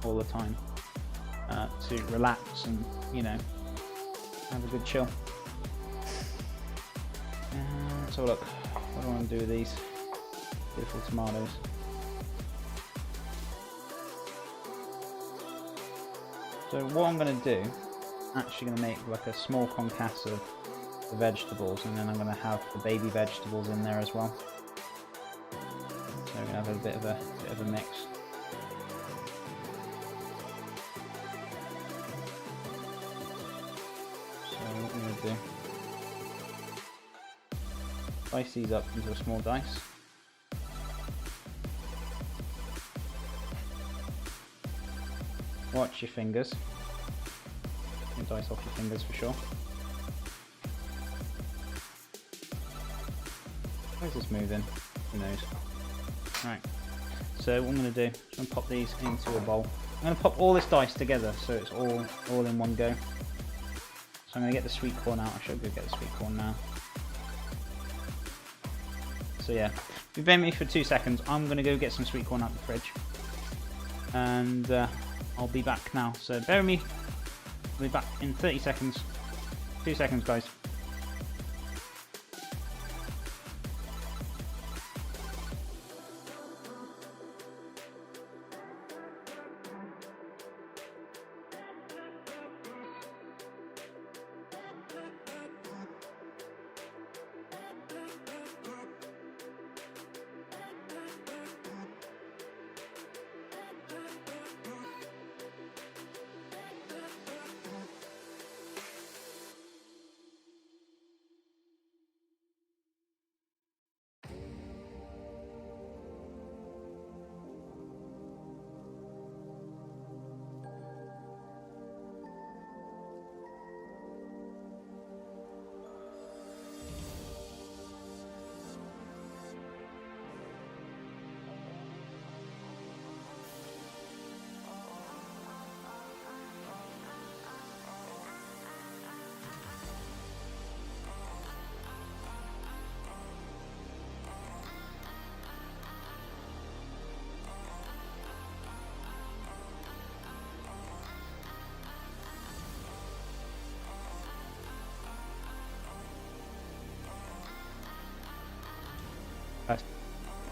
all the time to relax and, you know, have a good chill. So look, what do I want to do with these beautiful tomatoes? So what I'm going to do, actually going to make like a small concasse of the vegetables, and then I'm going to have the baby vegetables in there as well. So we're going to have a bit of a mix. So what I'm going to do, slice these up into a small dice. Watch your fingers. You dice off your fingers for sure. Where's this moving? Who knows? Right. So what I'm going to do is I'm going to pop these into a bowl. I'm going to pop all this dice together so it's all in one go. So I'm going to get the sweet corn out. I should go get the sweet corn now. So yeah, if you've been with me for 2 seconds, I'm going to go get some sweet corn out of the fridge. And I'll be back now. So bear with me. I'll be back in 30 seconds. 2 seconds, guys.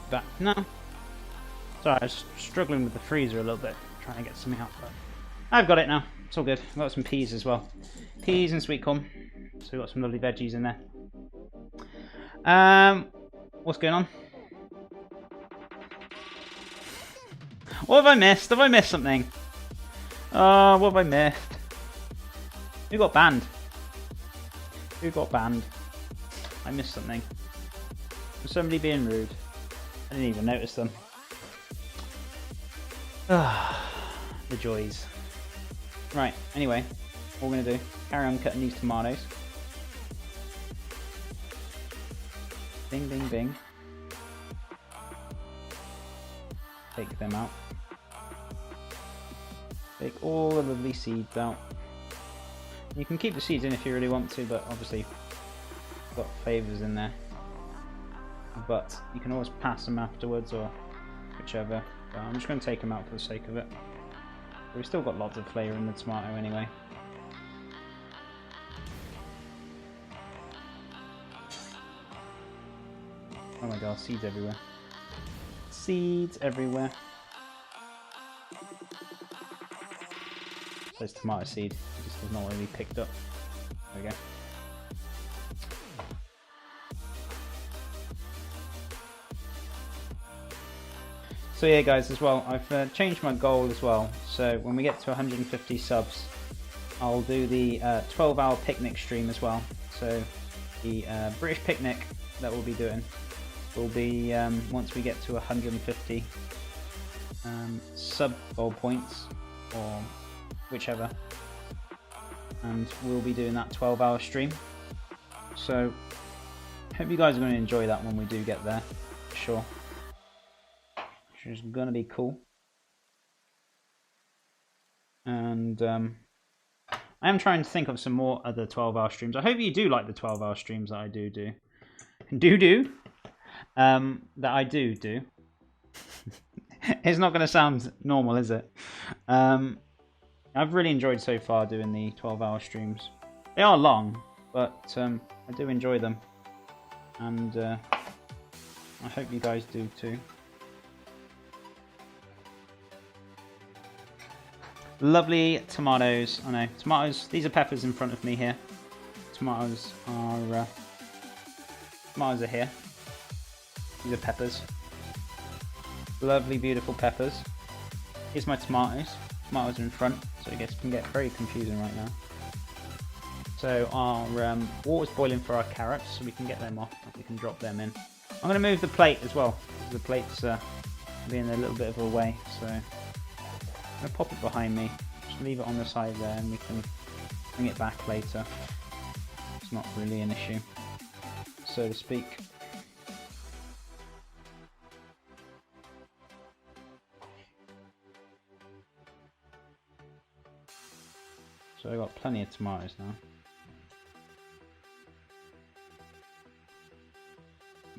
Back now. Sorry, I was struggling with the freezer a little bit, trying to get something out, but I've got it now. It's all good. I've got some peas as well. Peas and sweet corn. So we've got some lovely veggies in there. What's going on? What have I missed? Have I missed something? Oh, what have I missed? Who got banned? Who got banned? I missed something. Was somebody being rude? I didn't even notice them. Ah, the joys. Right, anyway, what we're going to do, carry on cutting these tomatoes. Bing, bing, bing. Take them out. Take all the lovely seeds out. You can keep the seeds in if you really want to, but obviously got flavours in there. But you can always pass them afterwards or whichever. But I'm just going to take them out for the sake of it. But we've still got lots of flavour in the tomato anyway. Oh my god, seeds everywhere. Seeds everywhere. There's tomato seed. It just does not really picked up. There we go. So yeah guys, as well, I've changed my goal as well. So when we get to 150 subs, I'll do the 12-hour picnic stream as well. So the British picnic that we'll be doing will be once we get to 150 sub goal points, or whichever. And we'll be doing that 12-hour stream. So hope you guys are going to enjoy that when we do get there, for sure. Which is gonna be cool. And I am trying to think of some more other 12-hour streams. I hope you do like the 12-hour streams that I do. That I do. It's not going to sound normal, is it? I've really enjoyed so far doing the 12-hour streams. They are long, but I do enjoy them. And I hope you guys do too. Lovely tomatoes. I know, tomatoes. These are peppers in front of me here. Tomatoes are here. These are peppers. Lovely, beautiful peppers. Here's my tomatoes. Tomatoes are in front, so it can get very confusing right now. So our water's boiling for our carrots, so we can get them off. We can drop them in. I'm going to move the plate as well. The plate's being a little bit of a way, so I'm going to pop it behind me. Just leave it on the side there, and we can bring it back later. It's not really an issue, so to speak. So I've got plenty of tomatoes now.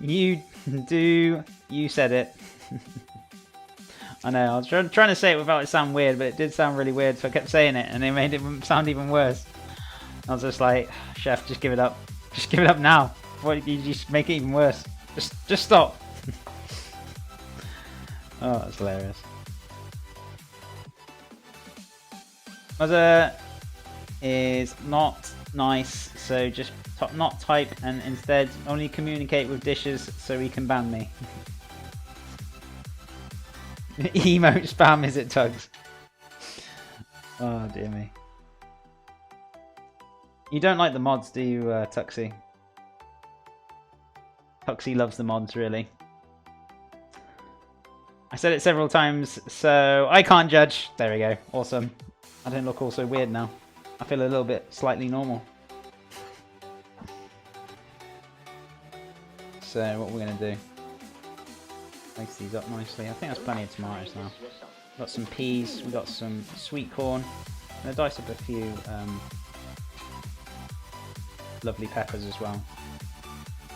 You said it. I know, I was trying to say it without it sound weird, but it did sound really weird, so I kept saying it, and it made it sound even worse. I was just like, Chef, just give it up. Just give it up now. What, you just make it even worse. Just stop. Oh, that's hilarious. Mother is not nice, so just not type and instead only communicate with dishes so he can ban me. Emote spam, is it, Tugs? Oh dear me. You don't like the mods, do you, Tuxie? Tuxie loves the mods, really. I said it several times, so I can't judge. There we go. Awesome. I don't look all so weird now. I feel a little bit slightly normal. So what we're going to do, mix these up nicely. I think that's plenty of tomatoes now. Got some peas, we got some sweet corn. I'm going to dice up a few lovely peppers as well.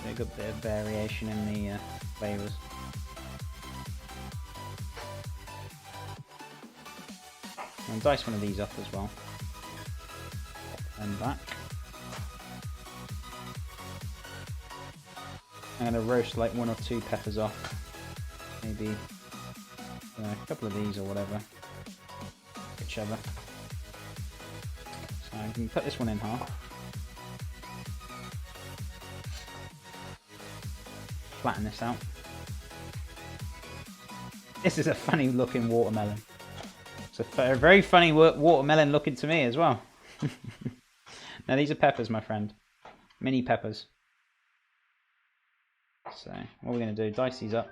A good bit of variation in the flavours. I'm going to dice one of these up as well. And back. I'm going to roast like 1 or 2 peppers off. Maybe a couple of these or whatever. Whichever. So I can put this one in half. Flatten this out. This is a funny looking watermelon. It's a very funny watermelon looking to me as well. Now these are peppers, my friend. Mini peppers. So what we're going to do, dice these up.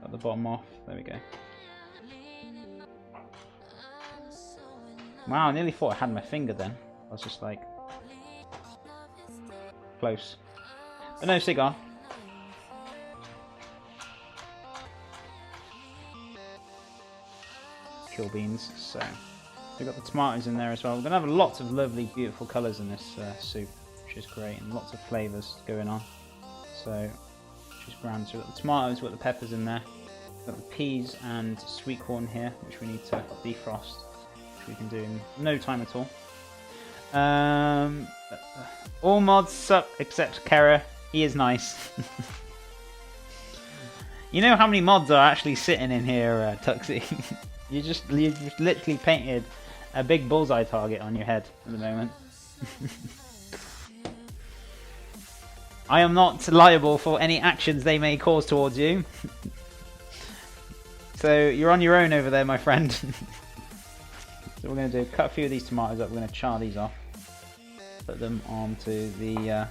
Got the bottom off, there we go. Wow, I nearly thought I had my finger then. I was just like, close. But no cigar. Kill beans, so we've got the tomatoes in there as well. We're going to have lots of lovely, beautiful colours in this soup, which is great, and lots of flavours going on. So, which is grand. So we've got the tomatoes, we've got the peppers in there. We've got the peas and sweet corn here, which we need to defrost, which we can do in no time at all. All mods suck except Kara. He is nice. You know how many mods are actually sitting in here, Tuxie? you just literally painted a big bullseye target on your head at the moment. I am not liable for any actions they may cause towards you. So you're on your own over there, my friend. So what we're going to do, cut a few of these tomatoes up. We're going to char these off. Put them onto the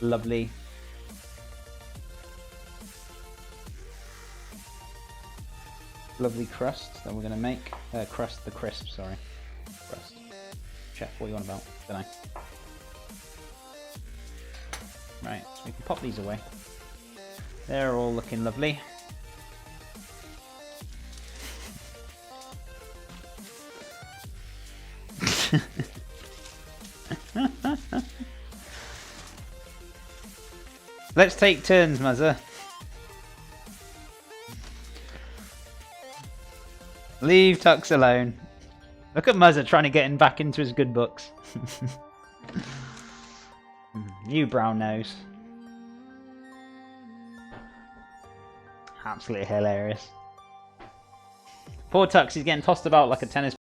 lovely crust that we're going to make. The crisp, sorry. Crust. Chef, what are you on about? Don't know. Right, so we can pop these away. They're all looking lovely. Let's take turns, Muzzer. Leave Tux alone. Look at Muzzer trying to get him back into his good books. You brown nose. Absolutely hilarious. Poor Tux, he's getting tossed about like a tennis